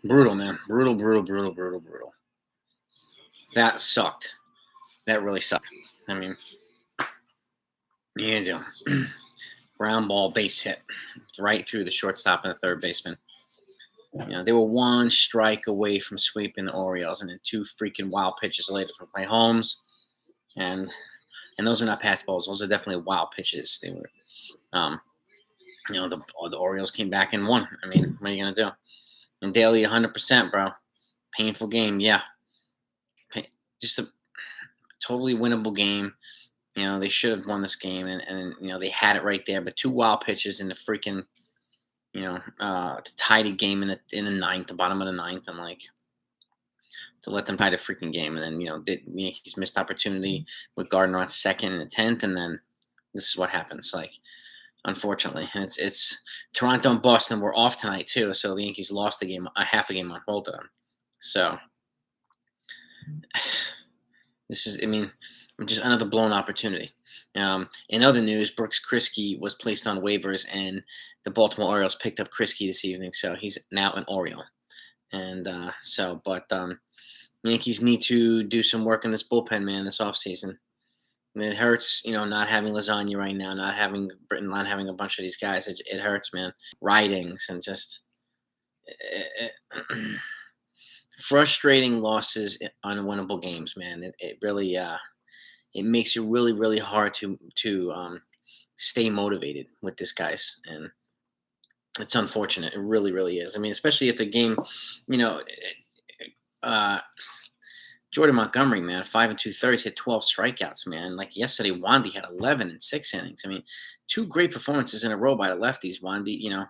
Brutal, man. Brutal, brutal, brutal, brutal, brutal. That sucked. That really sucked. I mean, you do. Ground ball base hit right through the shortstop and the third baseman. They were one strike away from sweeping the Orioles, and then two freaking wild pitches later from Clay Holmes, and those are not pass balls; those are definitely wild pitches. They were, the Orioles came back and won. I mean, what are you gonna do? And Daly, 100%, bro. Painful game, yeah. Just a totally winnable game. They should have won this game, and they had it right there. But two wild pitches in the freaking, to tie the game in the ninth, the bottom of the ninth, and to let them tie the freaking game. And then the Yankees missed opportunity with Gardner on second in the 10th, and then this is what happens. Unfortunately, and it's Toronto and Boston were off tonight too, so the Yankees lost a half a game on both of them. So this is, just another blown opportunity. In other news, Brooks Kriske was placed on waivers, and the Baltimore Orioles picked up Kriske this evening, so he's now an Oriole. And Yankees need to do some work in this bullpen, man, this offseason. It hurts, not having Lasagna right now, not having Britton, not having a bunch of these guys. It hurts, man. Writings and just frustrating losses, unwinnable games, man. It really it makes it really, really hard to stay motivated with this guys, and it's unfortunate. It really, really is. Especially if the game, Jordan Montgomery, man, 5 2/3, hit 12 strikeouts, man. Like yesterday, Wandy had 11 in 6 innings. Two great performances in a row by the lefties. Wandy, and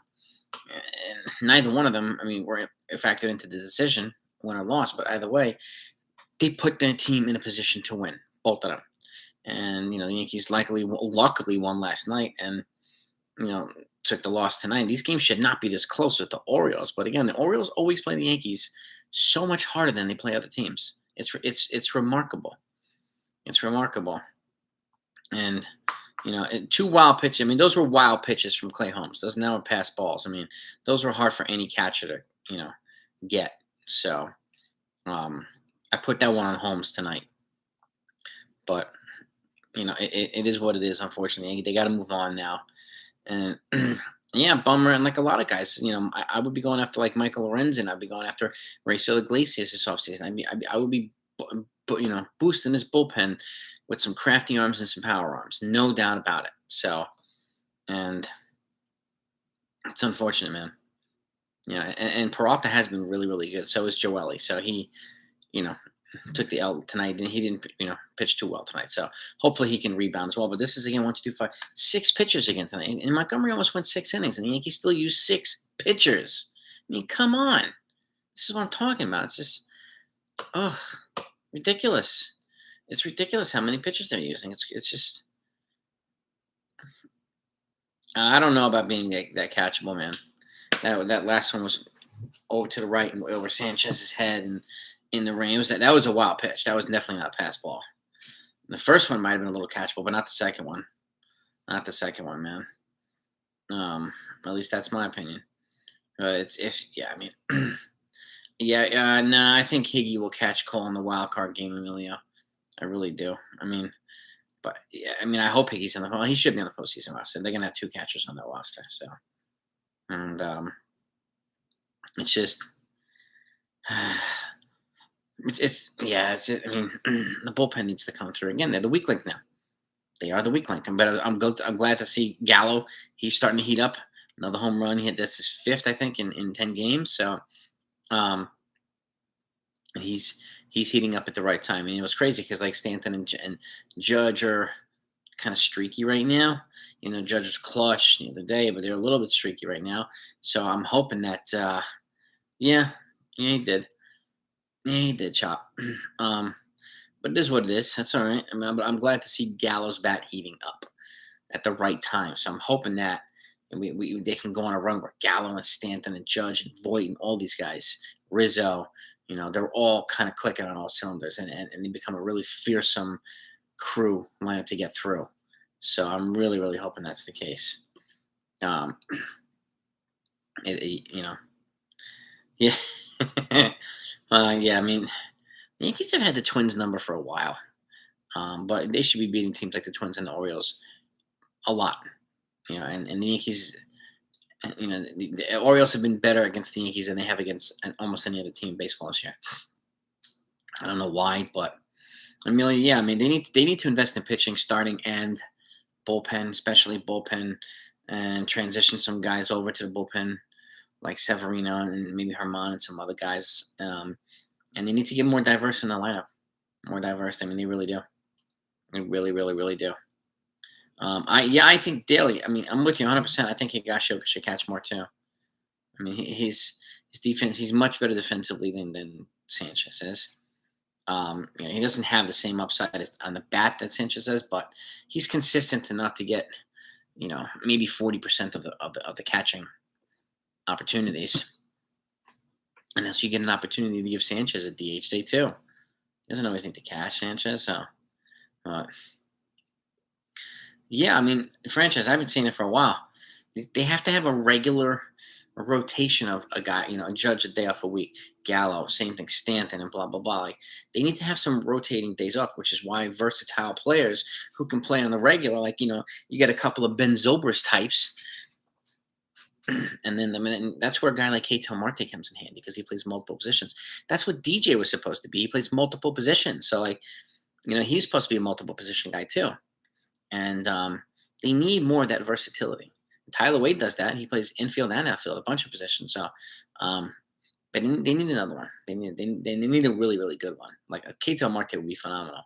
neither one of them, were factored into the decision, win or loss. But either way, they put their team in a position to win, both of them. And the Yankees luckily won last night, and took the loss tonight. These games should not be this close with the Orioles. But again, the Orioles always play the Yankees so much harder than they play other teams. It's remarkable. It's remarkable. And two wild pitches. Those were wild pitches from Clay Holmes. Those now are pass balls. Those were hard for any catcher to get. So I put that one on Holmes tonight. But it is what it is. Unfortunately, they got to move on now. And yeah, bummer. And like a lot of guys, I would be going after like Michael Lorenzen. I'd be going after Raisel Iglesias this offseason. I would be, boosting this bullpen with some crafty arms and some power arms. No doubt about it. So, and it's unfortunate, man. And Peralta has been really, really good. So is Joely. So he, took the L tonight, and he didn't, pitch too well tonight. So hopefully he can rebound as well. But this is again 1, 2, 3, 4, 6 pitchers again tonight. And Montgomery almost went 6 innings, and the Yankees still used 6 pitchers. Come on, this is what I'm talking about. It's just, ridiculous. It's ridiculous how many pitchers they're using. It's just, I don't know about being that catchable, man. That last one was over to the right and over Sanchez's head, and in the rain. That was a wild pitch. That was definitely not a pass ball. The first one might have been a little catchable, but not the second one. Not the second one, man. At least that's my opinion. I think Higgy will catch Cole in the wild card game, Emilio. I really do. But yeah, I hope Higgy's in the. He should be on the postseason roster. They're gonna have 2 catchers on that roster. So, and it's just. The bullpen needs to come through again. They're the weak link now. They are the weak link. But I'm glad to see Gallo. He's starting to heat up. Another home run. That's his 5th, I think, in 10 games. So, he's heating up at the right time. It was crazy because like Stanton and Judge are kind of streaky right now. Judge was clutch the other day, but they're a little bit streaky right now. So I'm hoping that, he did. Yeah, he did, Chop. But it is what it is. That's all right. But I'm glad to see Gallo's bat heating up at the right time. So I'm hoping that they can go on a run where Gallo and Stanton and Judge and Voit and all these guys, Rizzo, they're all kind of clicking on all cylinders, and they become a really fearsome crew lineup to get through. So I'm really, really hoping that's the case. Yeah. Yeah, I mean, the Yankees have had the Twins number for a while, but they should be beating teams like the Twins and the Orioles a lot. And the Yankees, the Orioles have been better against the Yankees than they have against almost any other team in baseball this year. I don't know why, but yeah, I mean they need to invest in pitching, starting and bullpen, especially bullpen, and transition some guys over to the bullpen like Severino and maybe Herman and some other guys. And they need to get more diverse in the lineup. More diverse. I mean, they really do. They really, really, really do. I think Daly. I mean, I'm with you 100%. I think Higasho should catch more too. I mean, his defense. He's much better defensively than Sanchez is. He doesn't have the same upside on the bat that Sanchez has, but he's consistent enough to get, maybe 40% of the catching opportunities. Unless you get an opportunity to give Sanchez a DH day too. He doesn't always need to catch Sanchez. So, uh, yeah, I mean, franchise. I've been saying it for a while. They have to have a regular rotation of a guy, a Judge a day off a week, Gallo, same thing, Stanton, and blah blah blah. Like they need to have some rotating days off, which is why versatile players who can play on the regular, like you get a couple of Ben Zobrist types, and then that's where a guy like Ketel Marte comes in handy because he plays multiple positions. That's what DJ was supposed to be. He plays multiple positions, so like he's supposed to be a multiple position guy too, and they need more of that versatility. Tyler Wade does that. He plays infield and outfield, a bunch of positions. So, but they need another one. They need a really, really good one. Like a Ketel Marte would be phenomenal.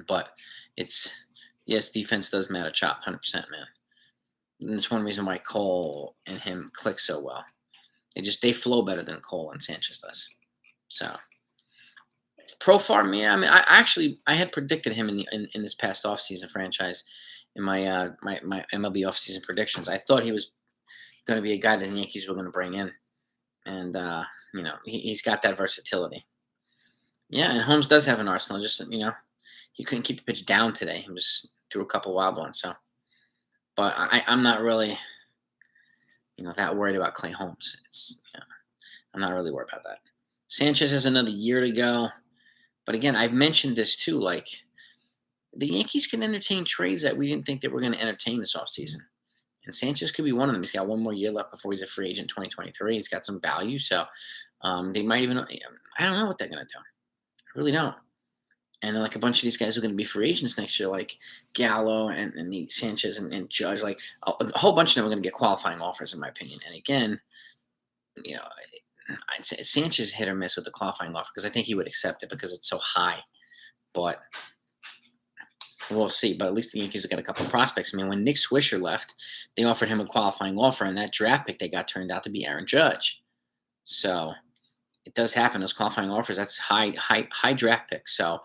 But yes, defense does matter. Chop, 100%, man. And it's one reason why Cole and him click so well. They flow better than Cole and Sanchez does. So Profar, man. I mean, I had predicted him in this past offseason franchise in my my MLB offseason predictions. I thought he was going to be a guy that the Yankees were going to bring in, and he's got that versatility. Yeah, and Holmes does have an arsenal. Just he couldn't keep the pitch down today. He just threw a couple wild ones. So, but I'm not really that worried about Clay Holmes. I'm not really worried about that. Sanchez has another year to go, but again, I've mentioned this too. Like the Yankees can entertain trades that we didn't think they were going to entertain this offseason. And Sanchez could be one of them. He's got one more year left before he's a free agent in 2023. He's got some value. So they might even, I don't know what they're going to do. I really don't. And then like a bunch of these guys are going to be free agents next year, like Gallo and Sanchez and Judge. Like a whole bunch of them are going to get qualifying offers, in my opinion. And again, I'd say Sanchez hit or miss with the qualifying offer because I think he would accept it because it's so high. But we'll see. But at least the Yankees have got a couple of prospects. I mean, when Nick Swisher left, they offered him a qualifying offer, and that draft pick they got turned out to be Aaron Judge. So it does happen. Those qualifying offers, that's high draft picks. So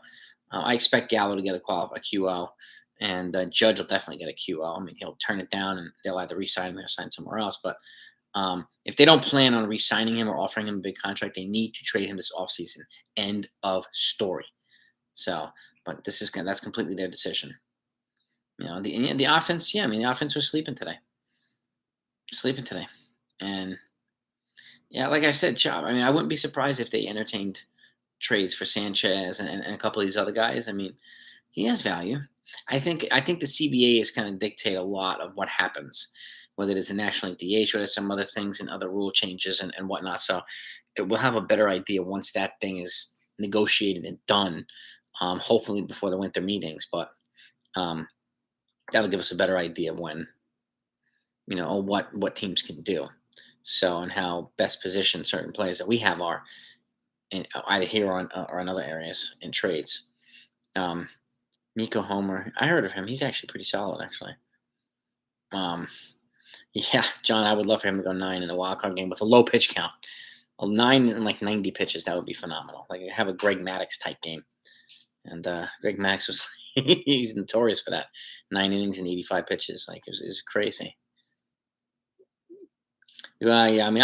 I expect Gallo to get a QO, and Judge will definitely get a QO. I mean, he'll turn it down, and they'll either re-sign him or sign somewhere else. But if they don't plan on re-signing him or offering him a big contract, they need to trade him this offseason. End of story. So, but that's completely their decision. The offense. Yeah, I mean, the offense was sleeping today, and yeah, like I said, Chop. I mean, I wouldn't be surprised if they entertained trades for Sanchez and a couple of these other guys. I mean, he has value. I think the CBA is kind of dictate a lot of what happens, whether it is the National League DH or some other things and other rule changes and whatnot. So we'll have a better idea once that thing is negotiated and done, hopefully before the winter meetings. But that'll give us a better idea of when, what teams can do. So, and how best positioned certain players that we have are either here or in other areas in trades. Nico Homer, I heard of him. He's actually pretty solid, actually. Yeah, John, I would love for him to go 9 in the wild card game with a low pitch count. 9 and like 90 pitches, that would be phenomenal. Like have a Greg Maddux type game. And Greg Maddux was he's notorious for that. 9 innings and 85 pitches. Like it was crazy. Yeah, I mean,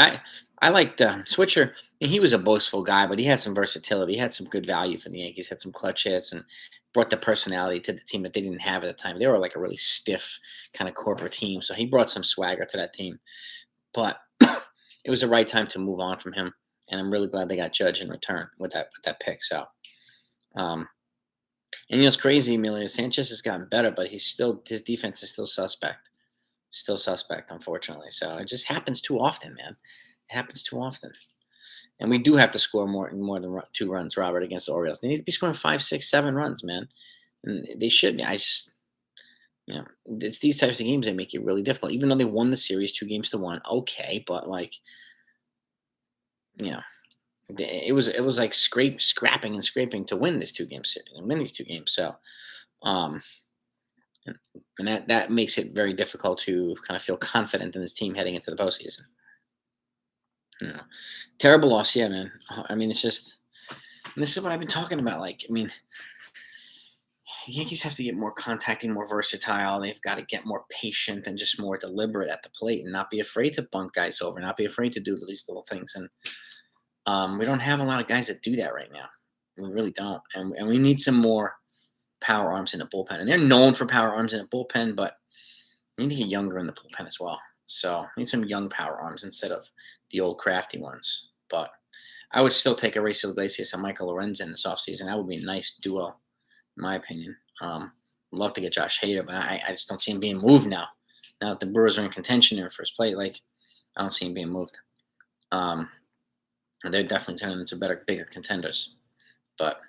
I liked Switcher. I mean, he was a boastful guy, but he had some versatility. He had some good value for the Yankees. Had some clutch hits and brought the personality to the team that they didn't have at the time. They were like a really stiff kind of corporate team, so he brought some swagger to that team. But it was the right time to move on from him, and I'm really glad they got Judge in return with that pick. So, um, and it's crazy, Emilio Sanchez has gotten better, but his defense is still suspect, unfortunately. So it just happens too often, man. It happens too often. And we do have to score more than 2 runs, Robert, against the Orioles. They need to be scoring 5, 6, 7 runs, man. And they should be. It's these types of games that make it really difficult. Even though they won the series 2-1, okay, but you know, it was like scrapping and scraping to win this 2-game series and win these 2 games. So, um, and that makes it very difficult to kind of feel confident in this team heading into the postseason. Terrible loss, yeah, man. I mean, it's just this is what I've been talking about. The Yankees have to get more contacting, more versatile. They've got to get more patient and just more deliberate at the plate, and not be afraid to bunt guys over, not be afraid to do these little things. And we don't have a lot of guys that do that right now. We really don't, and we need some more power arms in the bullpen. And they're known for power arms in the bullpen, but they need to get younger in the bullpen as well. So we need some young power arms instead of the old crafty ones. But I would still take Horacio Iglesias and Michael Lorenzen this offseason. That would be a nice duo, in my opinion. Love to get Josh Hader, but I just don't see him being moved now. Now that the Brewers are in contention in first place, I don't see him being moved. They're definitely turning into bigger contenders. But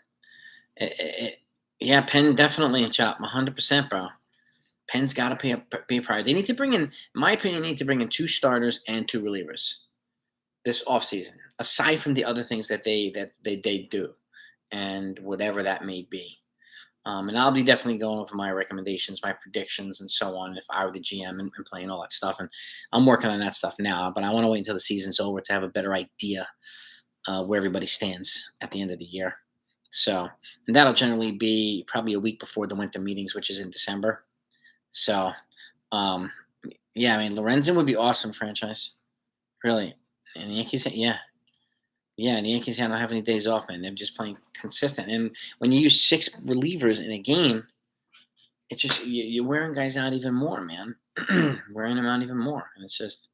yeah, Penn definitely, Chop, 100%, bro. Penn's got to be a priority. They need to bring in my opinion, they need to bring in 2 starters and 2 relievers this offseason, aside from the other things that they do, and whatever that may be. And I'll be definitely going over my recommendations, my predictions, and so on if I were the GM and playing all that stuff. And I'm working on that stuff now, but I want to wait until the season's over to have a better idea where everybody stands at the end of the year. So, and that'll generally be probably a week before the winter meetings, which is in December. So, yeah, I mean, Lorenzen would be awesome franchise, really. And the Yankees, yeah, and the Yankees don't have any days off, man. They're just playing consistent. And when you use 6 relievers in a game, it's just you're wearing guys out even more, man. Wearing them out even more, and it's just,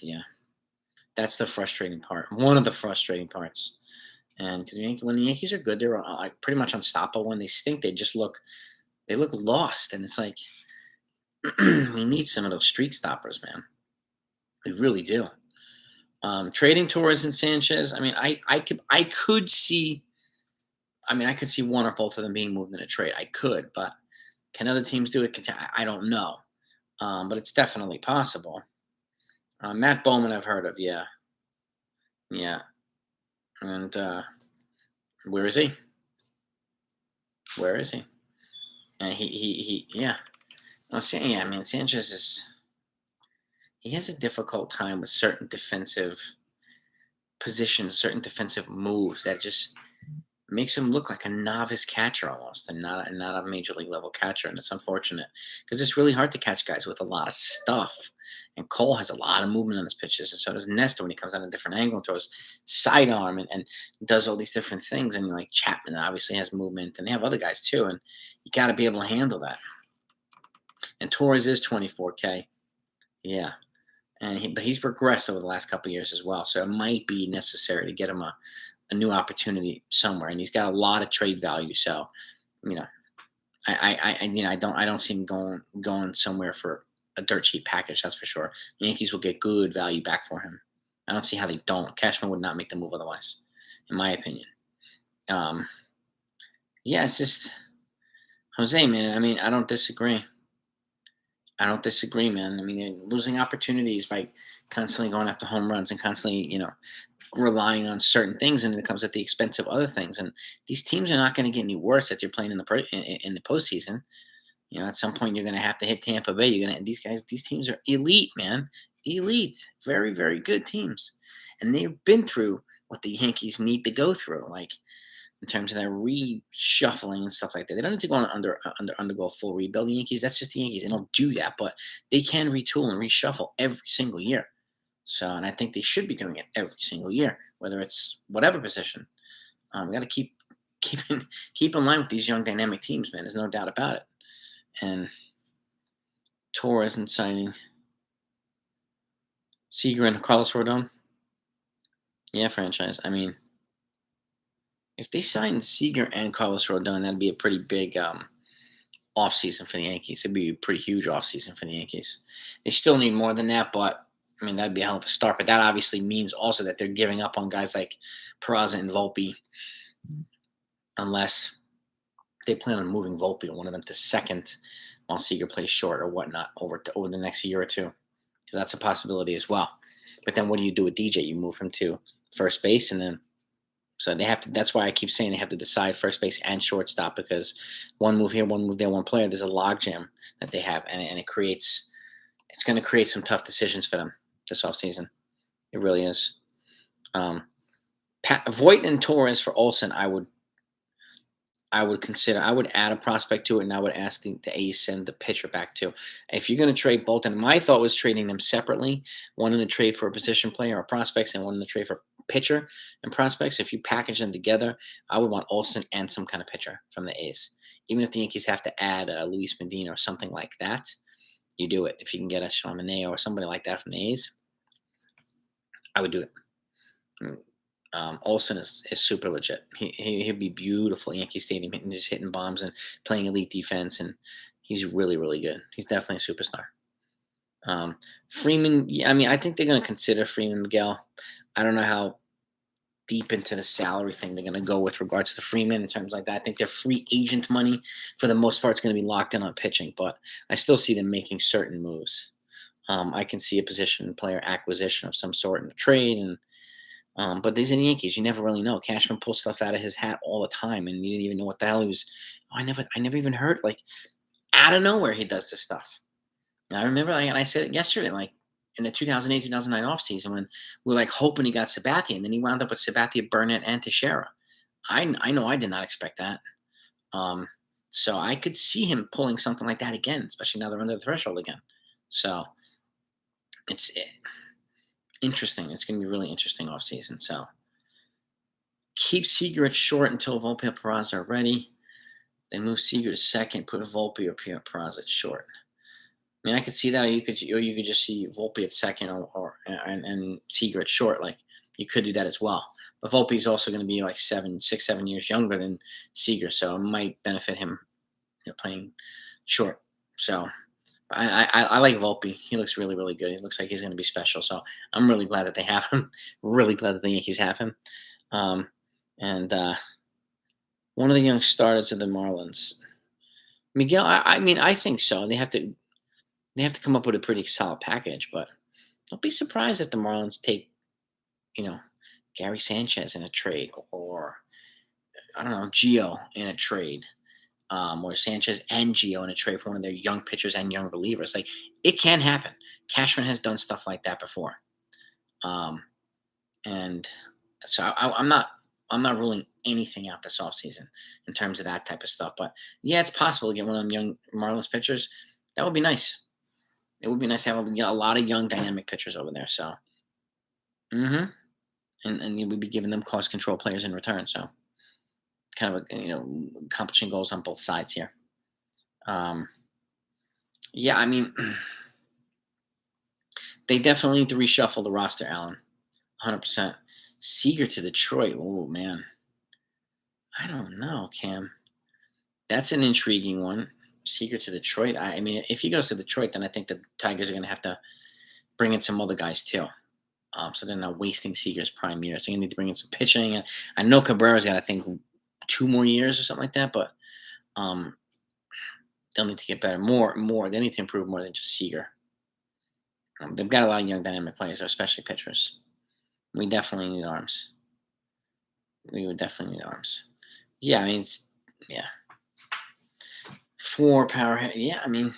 yeah, that's the frustrating part. One of the frustrating parts, and because when the Yankees are good, they're like pretty much unstoppable. When they stink, they look lost, and it's like we need some of those streak stoppers, man. We really do. Trading Torres and Sanchez. I mean, I could see. I mean, I could see one or both of them being moved in a trade. I could, but can other teams do it? I don't know. But it's definitely possible. Matt Bowman, I've heard of. Yeah, yeah. And where is he? Where is he? And yeah. I mean, Sanchez he has a difficult time with certain defensive positions, certain defensive moves that just makes him look like a novice catcher almost, and not a major league level catcher. And it's unfortunate because it's really hard to catch guys with a lot of stuff. And Cole has a lot of movement on his pitches, and so does Nestor when he comes out a different angle and throws sidearm and does all these different things. And like Chapman obviously has movement, and they have other guys too, and you got to be able to handle that. And Torres is 24K, yeah, but he's progressed over the last couple of years as well, so it might be necessary to get him a new opportunity somewhere, and he's got a lot of trade value. So, I don't see him going somewhere for a dirt cheap package. That's for sure. The Yankees will get good value back for him. I don't see how they don't. Cashman would not make the move otherwise, in my opinion. Yeah, it's just Jose, man. I mean, I don't disagree, man. I mean, they're losing opportunities by constantly going after home runs and constantly, relying on certain things, and it comes at the expense of other things. And these teams are not going to get any worse if you're playing in the postseason. At some point you're going to have to hit Tampa Bay. These teams are elite, man, elite, very, very good teams, and they've been through what the Yankees need to go through, like in terms of their reshuffling and stuff like that. They don't need to undergo a full rebuild. The Yankees, that's just the Yankees. They don't do that, but they can retool and reshuffle every single year. So, and I think they should be doing it every single year, whether it's whatever position. We got to keep in line with these young dynamic teams, man. There's no doubt about it. And Torres and signing Seager and Carlos Rodon. Yeah, franchise. I mean, if they signed Seager and Carlos Rodon, that'd be a pretty big offseason for the Yankees. It'd be a pretty huge offseason for the Yankees. They still need more than that, but I mean, that'd be a hell of a start. But that obviously means also that they're giving up on guys like Peraza and Volpe, unless they plan on moving Volpe or one of them to second while Seager plays short or whatnot over the next year or two, because that's a possibility as well. But then what do you do with DJ? You move him to first base, and then so they have to. That's why I keep saying they have to decide first base and shortstop, because one move here, one move there, one player. There's a logjam that they have, and it creates. It's going to create some tough decisions for them this offseason. It really is. Voit and Torres for Olsen, I would consider. I would add a prospect to it, and I would ask the A's send the pitcher back too. If you're going to trade Bolton, my thought was trading them separately. One in a trade for a position player or prospects, and one in the trade for pitcher and prospects. If you package them together, I would want Olsen and some kind of pitcher from the A's. Even if the Yankees have to add Luis Medina or something like that, you do it. If you can get a Charbonnet or somebody like that from the A's, I would do it. Olsen is super legit. He'd be beautiful Yankee Stadium, just hitting bombs and playing elite defense, and he's really, really good. He's definitely a superstar. Freeman, yeah, I mean, I think they're going to consider Freeman, Miguel. I don't know how deep into the salary thing they're going to go with regards to Freeman in terms like that. I think their free agent money, for the most part, is going to be locked in on pitching, but I still see them making certain moves. I can see a position player acquisition of some sort in a trade, and but these are the Yankees. You never really know. Cashman pulls stuff out of his hat all the time, and you didn't even know what the hell he was. Oh, I never even heard, like, out of nowhere he does this stuff. And I remember, like, and I said it yesterday, like in the 2008-2009 offseason when we were like hoping he got Sabathia, and then he wound up with Sabathia, Burnett, and Teixeira. I know I did not expect that. So I could see him pulling something like that again, especially now they're under the threshold again. So it's interesting. It's going to be really interesting offseason. So keep Seager at short until Volpe and Peraza are ready. Then move Seager to second, put Volpe or Peraza at short. I mean, I could see that, or you could just see Volpe at second, and Seager at short. Like, you could do that as well. But Volpe is also going to be like 7 years younger than Seager, so it might benefit him, playing short. So I like Volpe. He looks really, really good. He looks like he's going to be special. So I'm really glad that they have him. Really glad that the Yankees have him. And one of the young starters of the Marlins, Miguel. I mean, I think so. They have to come up with a pretty solid package, but don't be surprised if the Marlins take, Gary Sanchez in a trade, or I don't know, Gio in a trade, or Sanchez and Gio in a trade for one of their young pitchers and young relievers. Like, it can happen. Cashman has done stuff like that before, and so I'm not ruling anything out this offseason in terms of that type of stuff. But yeah, it's possible to get one of them young Marlins pitchers. That would be nice. It would be nice to have a lot of young dynamic pitchers over there. So, and you would be giving them cost control players in return. So, kind of accomplishing goals on both sides here. Yeah, I mean, they definitely need to reshuffle the roster, Alan. 100%. Seager to Detroit. Oh man, I don't know, Cam. That's an intriguing one. Seager to Detroit. I mean, if he goes to Detroit, then I think the Tigers are going to have to bring in some other guys too. So they're not wasting Seager's prime years. They're going to need to bring in some pitching. I know Cabrera's got, I think, 2 more years or something like that, but they'll need to get better. More. They need to improve more than just Seager. They've got a lot of young dynamic players, especially pitchers. We definitely need arms. We would definitely need arms. Yeah, I mean, yeah. 4 power hit. Yeah, I mean,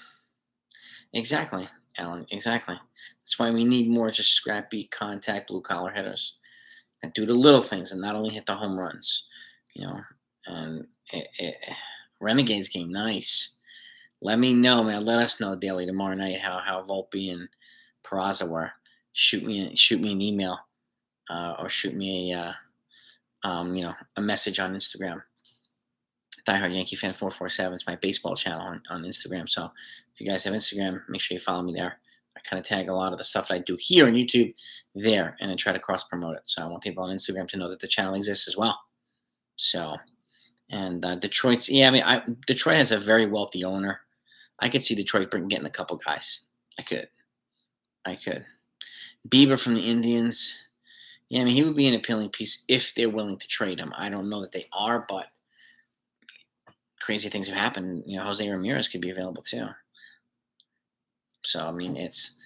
exactly, Alan. Exactly. That's why we need more just scrappy contact blue collar hitters that do the little things and not only hit the home runs. And Renegades game, nice. Let me know, man. Let us know daily tomorrow night how Volpe and Peraza were. Shoot me an email, or shoot me a message on Instagram. Diehard Yankee Fan 447 is my baseball channel on Instagram. So if you guys have Instagram, make sure you follow me there. I kind of tag a lot of the stuff that I do here on YouTube there, and then try to cross promote it. So I want people on Instagram to know that the channel exists as well. So, and Detroit's, yeah, I mean, Detroit has a very wealthy owner. I could see Detroit getting a couple guys. I could. I could. Bieber from the Indians. Yeah, I mean, he would be an appealing piece if they're willing to trade him. I don't know that they are, but crazy things have happened. Jose Ramirez could be available too. So, I mean, it's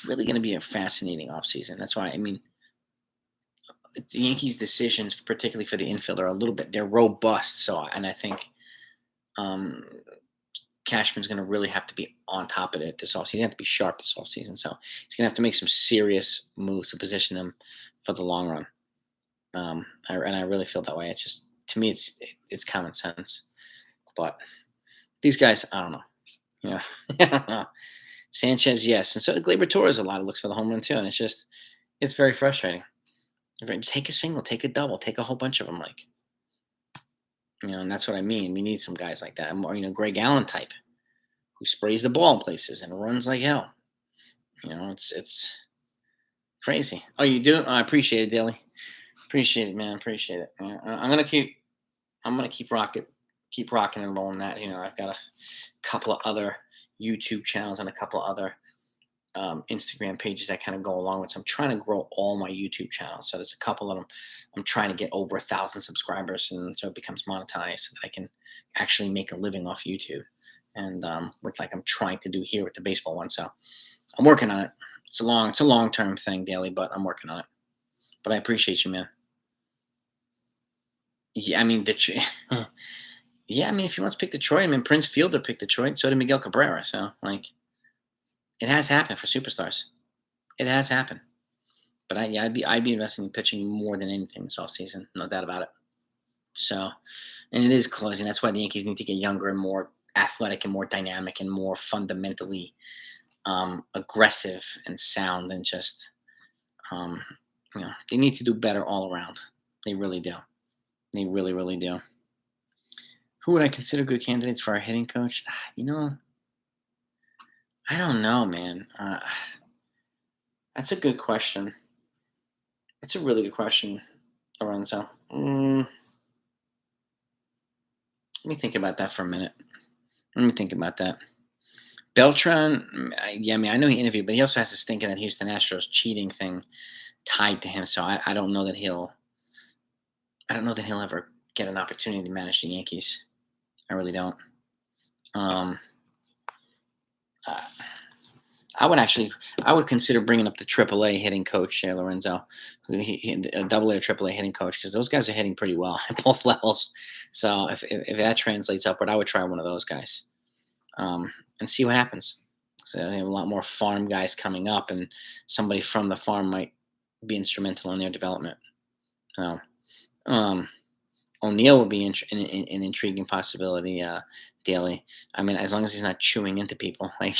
really going to be a fascinating offseason. That's why, I mean, the Yankees' decisions, particularly for the infield, are they're robust. So, and I think um, Cashman's going to really have to be on top of it this offseason. He's going to have to be sharp this offseason. So he's going to have to make some serious moves to position them for the long run. And I really feel that way. It's just, to me, it's common sense. But these guys, I don't know. I don't know. Sanchez, yes. And so Gleyber Torres, a lot of looks for the home run too. And it's very frustrating. Take a single, take a double, take a whole bunch of them. And that's what I mean. We need some guys like that. More, Greg Allen type, who sprays the ball in places and runs like hell. It's crazy. Oh, you do? Oh, I appreciate it, Daly. Appreciate it, man. Appreciate it. I'm gonna keep rocking and rolling that. I've got a couple of other YouTube channels and a couple of other Instagram pages that kind of go along with. So I'm trying to grow all my YouTube channels. So there's a couple of them. I'm trying to get over 1,000 subscribers, and so it becomes monetized, so that I can actually make a living off YouTube. And with I'm trying to do here with the baseball one. So I'm working on it. It's a long-term thing, Daily, but I'm working on it. But I appreciate you, man. Yeah, I mean, yeah, I mean, if he wants to pick Detroit, I mean, Prince Fielder picked Detroit. So did Miguel Cabrera. So it has happened for superstars. It has happened. But I'd be investing in pitching more than anything this offseason. No doubt about it. So, and it is closing. That's why the Yankees need to get younger and more athletic and more dynamic and more fundamentally aggressive and sound than just, they need to do better all around. They really do. They really, really do. Who would I consider good candidates for our hitting coach? I don't know, man. That's a good question. It's a really good question, Lorenzo. Let me think about that for a minute. Let me think about that. Beltran, yeah, I mean, I know he interviewed, but he also has this thinking that Houston Astros cheating thing tied to him. So I don't know that he'll ever get an opportunity to manage the Yankees. I really don't. I would consider bringing up the AAA hitting coach, Lorenzo, a double A or AAA hitting coach, because those guys are hitting pretty well at both levels. So if that translates upward, I would try one of those guys and see what happens. So they have a lot more farm guys coming up, and somebody from the farm might be instrumental in their development. So, O'Neill would be an intriguing possibility, Daly. I mean, as long as he's not chewing into people like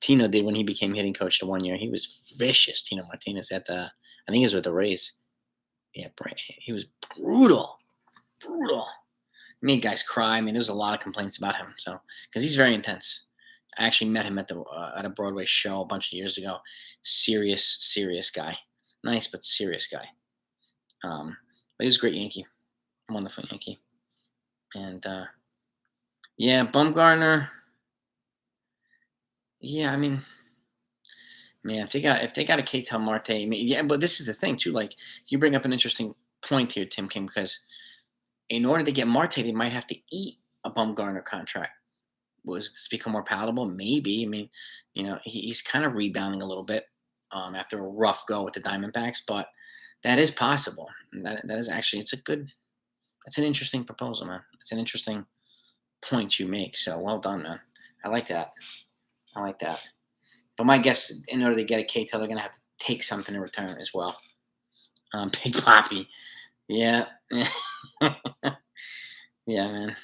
Tino did when he became hitting coach the 1 year. He was vicious, Tino Martinez, I think he was with the Rays. Yeah, he was brutal. Made guys cry. I mean, there was a lot of complaints about him. So, because he's very intense. I actually met him at a Broadway show a bunch of years ago. Serious guy. Nice, but serious guy. But he was a great Yankee. Wonderful Yankee. And yeah, Bumgarner. Yeah, I mean, man, if they got a Ketel Marte, I mean, yeah, but this is the thing too. You bring up an interesting point here, Tim Kim, because in order to get Marte, they might have to eat a Bumgarner contract. Was this become more palatable? Maybe. I mean, he's kind of rebounding a little bit after a rough go with the Diamondbacks, but that is possible. That is actually, it's an interesting proposal, man. It's an interesting point you make. So well done, man. I like that. But my guess, in order to get a Ketel, they're gonna have to take something in return as well. Big Poppy, yeah, yeah, man.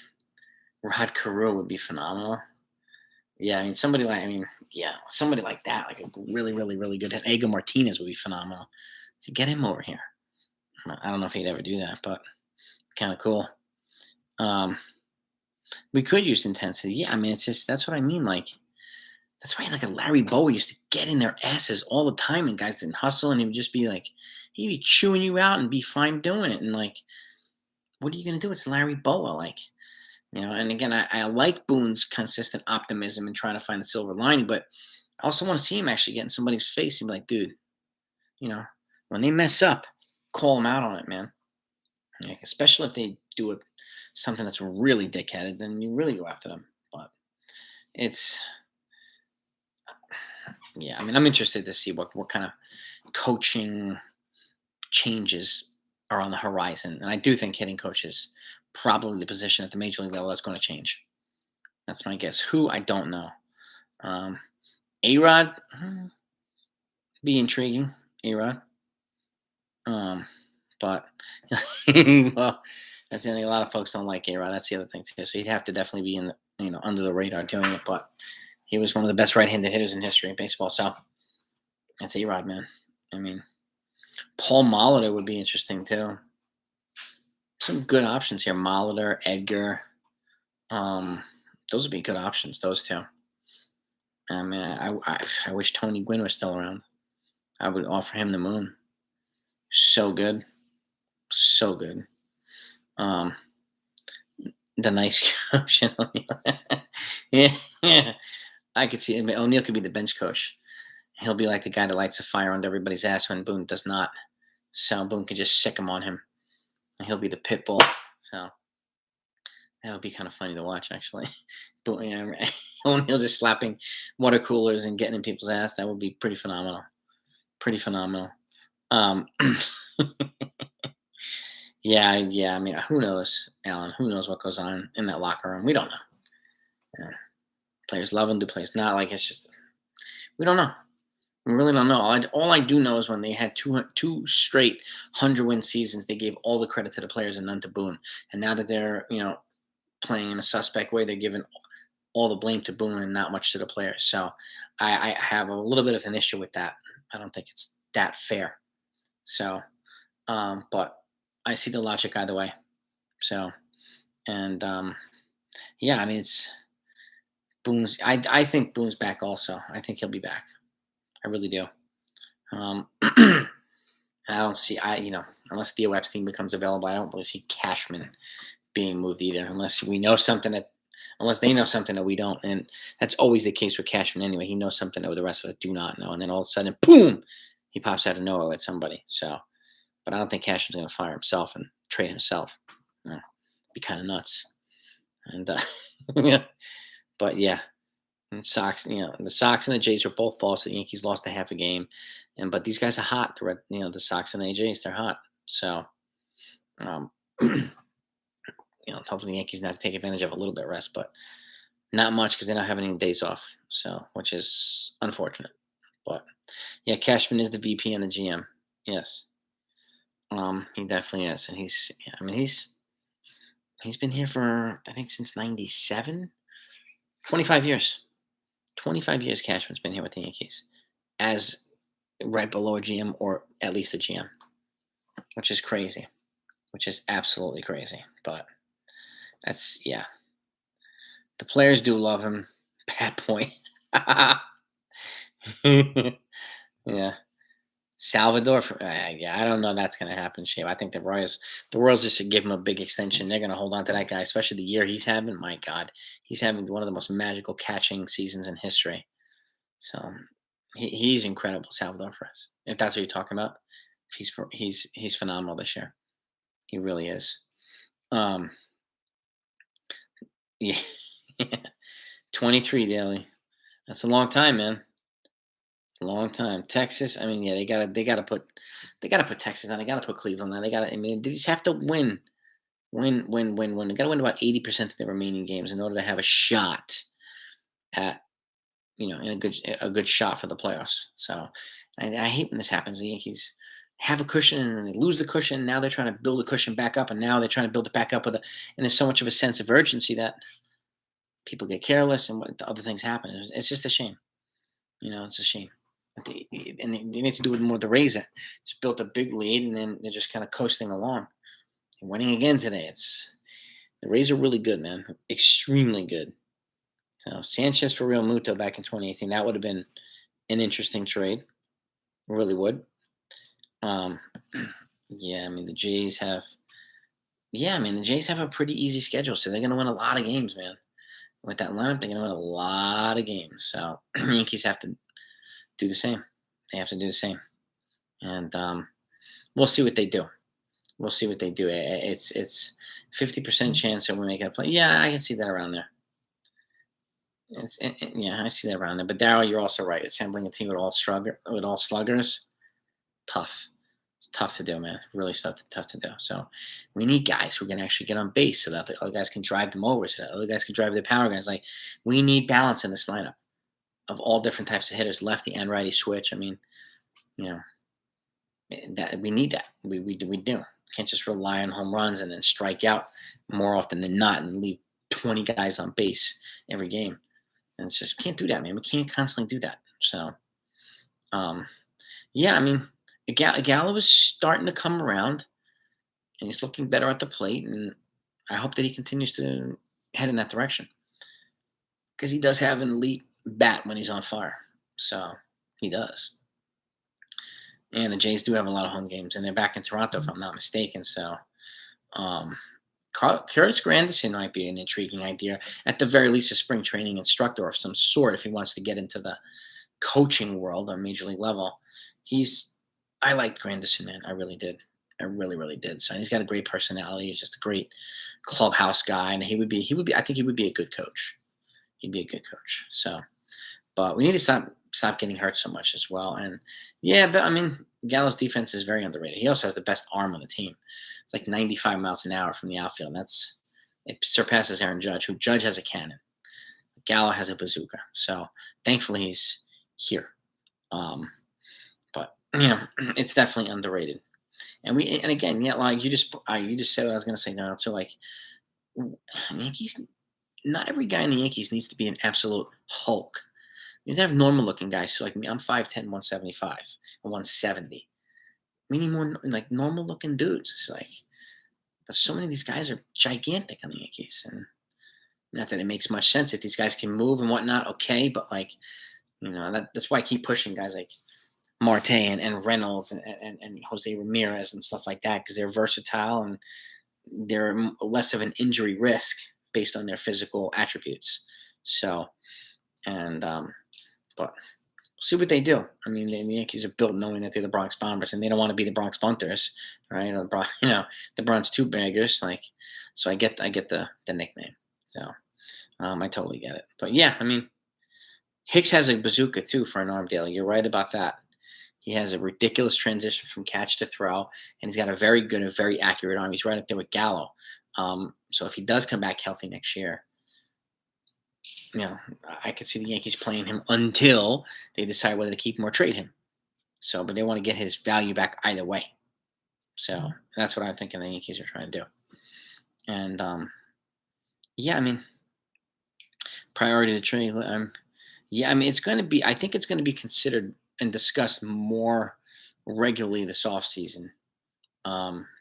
Rod Carew would be phenomenal. Yeah, I mean somebody like that, like a really, really, really good hit. Ego Martinez would be phenomenal. To get him over here. I don't know if he'd ever do that, but kind of cool. We could use intensity. Yeah, I mean, that's what I mean. That's why like a Larry Bowa used to get in their asses all the time, and guys didn't hustle, and he would just be like, he'd be chewing you out and be fine doing it. And like, what are you gonna do? It's Larry Bowa, like, And again, I like Boone's consistent optimism and trying to find the silver lining, but I also want to see him actually get in somebody's face and be like, dude, you know, when they mess up, call them out on it, man. Like, especially if they do something that's really dickheaded, then you really go after them. But it's, yeah, I mean, I'm interested to see what kind of coaching changes are on the horizon. And I do think hitting coach is probably the position at the major league level that's going to change. That's my guess. Who? I don't know. A-Rod, be intriguing. A-Rod. But well, that's the thing. A lot of folks don't like A-Rod. That's the other thing too. So he'd have to definitely be in the, under the radar doing it. But he was one of the best right-handed hitters in history of baseball. So that's A-Rod, man. I mean, Paul Molitor would be interesting too. Some good options here. Molitor, Edgar. Those would be good options. Those two. I mean, I wish Tony Gwynn was still around. I would offer him the moon. So good. So good. The nice coach. Yeah. I could see it. O'Neill could be the bench coach. He'll be like the guy that lights a fire under everybody's ass when Boone does not. So Boone could just sick him on him. And he'll be the pit bull. So that would be kind of funny to watch, actually. But O'Neill just slapping water coolers and getting in people's ass. That would be pretty phenomenal. Pretty phenomenal. Yeah. I mean, who knows, Alan? Who knows what goes on in that locker room? We don't know. Yeah. Players love him, do players not? Like, it's just, we don't know. We really don't know. All I do know is when they had two straight 100-win seasons, they gave all the credit to the players and none to Boone. And now that they're, playing in a suspect way, they're giving all the blame to Boone and not much to the players. So I have a little bit of an issue with that. I don't think it's that fair. So, but I see the logic either way. So, and yeah, I mean, it's Boone's. I think Boone's back also. I think he'll be back. I really do. And I don't see, unless Theo Epstein becomes available, I don't really see Cashman being moved either, unless they know something that we don't. And that's always the case with Cashman anyway. He knows something that the rest of us do not know. And then all of a sudden, boom, he pops out of nowhere with somebody. So, but I don't think Cashman's going to fire himself and trade himself. Be kind of nuts. And, yeah, but yeah. And Sox, the Sox and the Jays are both false. The Yankees lost a half a game, but these guys are hot. The Sox and the Jays, they're hot. So, hopefully the Yankees now take advantage of a little bit of rest, but not much because they're not having any days off. So, which is unfortunate. But yeah, Cashman is the VP and the GM. Yes, he definitely is, and he's been here for I think since '97, 25 years. 25 years Cashman's been here with the Yankees as right below a GM or at least a GM, which is crazy, which is absolutely crazy. But that's, yeah. The players do love him. Bad point. Yeah. Salvador, I don't know that's going to happen, Shave. I think the Royals just should give him a big extension. They're going to hold on to that guy, especially the year he's having. My God, he's having one of the most magical catching seasons in history. So he's incredible, Salvador Perez. If that's what you're talking about, he's phenomenal this year. He really is. Yeah, 23 daily. That's a long time, man. Long time. Texas. I mean, yeah, they gotta put Texas on. They gotta put Cleveland on. They just have to win. Win. They gotta win about 80% of the remaining games in order to have a shot at, in a good shot for the playoffs. So I hate when this happens. The Yankees have a cushion and they lose the cushion. Now they're trying to build the cushion back up, and now they're trying to build it back up and there's so much of a sense of urgency that people get careless and what other things happen. It's just a shame. It's a shame. They need to do it more with the Rays. Just built a big lead, and then they're just kind of coasting along. They're winning again today. The Rays are really good, man. Extremely good. So Sanchez for Real Muto back in 2018. That would have been an interesting trade. Really would. Um, yeah, I mean the Jays have. Yeah, I mean the Jays have a pretty easy schedule, so they're going to win a lot of games, man. With that lineup, they're going to win a lot of games. So Yankees have to do the same. They have to do the same, and we'll see what they do. We'll see what they do. It's 50% chance that we're making a play. Yeah, I can see that around there. Yeah, I see that around there. But Darryl, you're also right. Assembling a team with all sluggers, tough. It's tough to do, man. Really tough to do. So we need guys who can actually get on base so that the other guys can drive them over, so that other guys can drive their power guys. Like we need balance in this lineup of all different types of hitters, lefty and righty switch. I mean, you know, that we need that. We do. Can't just rely on home runs and then strike out more often than not and leave 20 guys on base every game. And it's just we can't do that, man. We can't constantly do that. So, yeah, I mean, Gallo is starting to come around, and he's looking better at the plate, and I hope that he continues to head in that direction because he does have an elite bat when he's on fire. So he does. And the Jays do have a lot of home games, and they're back in Toronto, if I'm not mistaken. So, Curtis Granderson might be an intriguing idea. At the very least, a spring training instructor of some sort if he wants to get into the coaching world on major league level. I liked Granderson, man. I really did. I really, really did. So he's got a great personality. He's just a great clubhouse guy, and he would be. I think he would be a good coach. He'd be a good coach. So, but we need to stop getting hurt so much as well. And yeah, but I mean, Gallo's defense is very underrated. He also has the best arm on the team. It's like 95 miles an hour from the outfield. It surpasses Aaron Judge, who Judge has a cannon. Gallo has a bazooka. So thankfully he's here. But it's definitely underrated. And again, yeah, like you just said what I was gonna say now. So like Yankees, not every guy in the Yankees needs to be an absolute Hulk. You need to have normal looking guys. So like me, I'm 5'10", 175, and 170. We need more like normal looking dudes. It's like, but so many of these guys are gigantic on the Yankees, and not that it makes much sense if these guys can move and whatnot. Okay, but like, that's why I keep pushing guys like Marte and Reynolds and Jose Ramirez and stuff like that because they're versatile and they're less of an injury risk based on their physical attributes. So, and but we'll see what they do. I mean, the Yankees are built knowing that they're the Bronx Bombers, and they don't want to be the Bronx Bunters, right? Or the Bronx Two Baggers. Like, so I get the nickname. So, I totally get it. But yeah, I mean, Hicks has a bazooka too for an arm dealer. You're right about that. He has a ridiculous transition from catch to throw, and he's got a very good and very accurate arm. He's right up there with Gallo. So if he does come back healthy next year, I could see the Yankees playing him until they decide whether to keep him or trade him. So, but they want to get his value back either way. So that's what I'm thinking the Yankees are trying to do. And yeah, I mean, priority to trade. Yeah, I mean, it's going to be. I think it's going to be considered and discussed more regularly this offseason.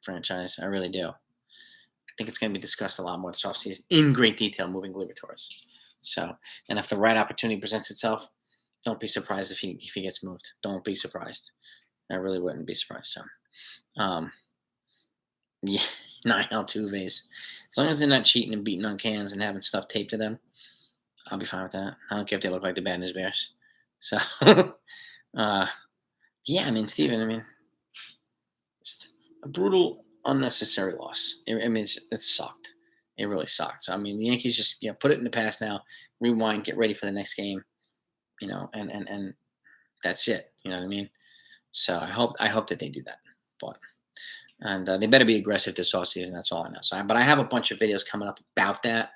Franchise, I really do. I think it's going to be discussed a lot more this offseason in great detail, moving Torres. So, and if the right opportunity presents itself, don't be surprised if he gets moved. Don't be surprised. I really wouldn't be surprised. So, yeah, 9 Altuve's. As long as they're not cheating and beating on cans and having stuff taped to them, I'll be fine with that. I don't care if they look like the Bad News Bears. So, yeah, I mean, Steven, I mean, it's a brutal, unnecessary loss. It sucked. It really sucked. So, I mean, the Yankees just put it in the past now, rewind, get ready for the next game, and that's it. You know what I mean? So I hope that they do that. But and they better be aggressive this offseason. That's all I know. So, but I have a bunch of videos coming up about that.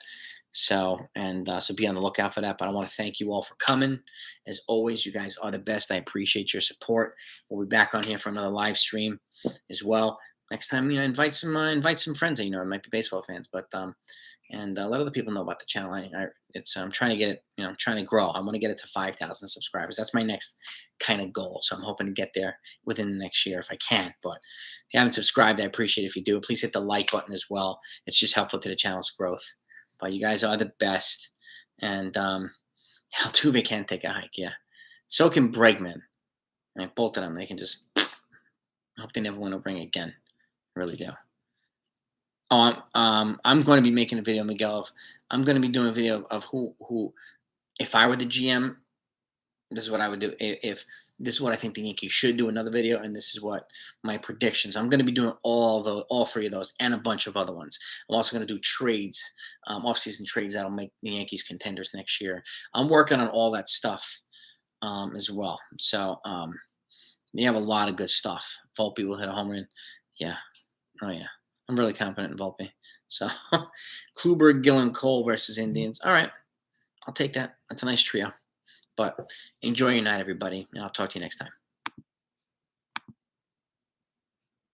So so be on the lookout for that. But I want to thank you all for coming. As always, you guys are the best. I appreciate your support. We'll be back on here for another live stream as well. Next time, invite some friends. It might be baseball fans, but and let other people know about the channel. I'm trying to get it. I'm trying to grow. I want to get it to 5,000 subscribers. That's my next kind of goal. So I'm hoping to get there within the next year if I can. But if you haven't subscribed, I appreciate it if you do. Please hit the like button as well. It's just helpful to the channel's growth. But you guys are the best. And Altuve can take a hike, yeah. So can Bregman. I mean, both of them, they can just. I hope they never win a ring again. I really do. Oh, I'm going to be making a video, Miguel. I'm going to be doing a video of who, if I were the GM, this is what I would do. If this is what I think the Yankees should do, another video, and this is what my predictions. I'm going to be doing all three of those and a bunch of other ones. I'm also going to do trades, off-season trades that'll make the Yankees contenders next year. I'm working on all that stuff as well. So you have a lot of good stuff. Volpe will hit a home run. Yeah. Oh yeah. I'm really confident in Volpe. So Kluber, Gill, Cole versus Indians. All right. I'll take that. That's a nice trio. But enjoy your night, everybody, and I'll talk to you next time.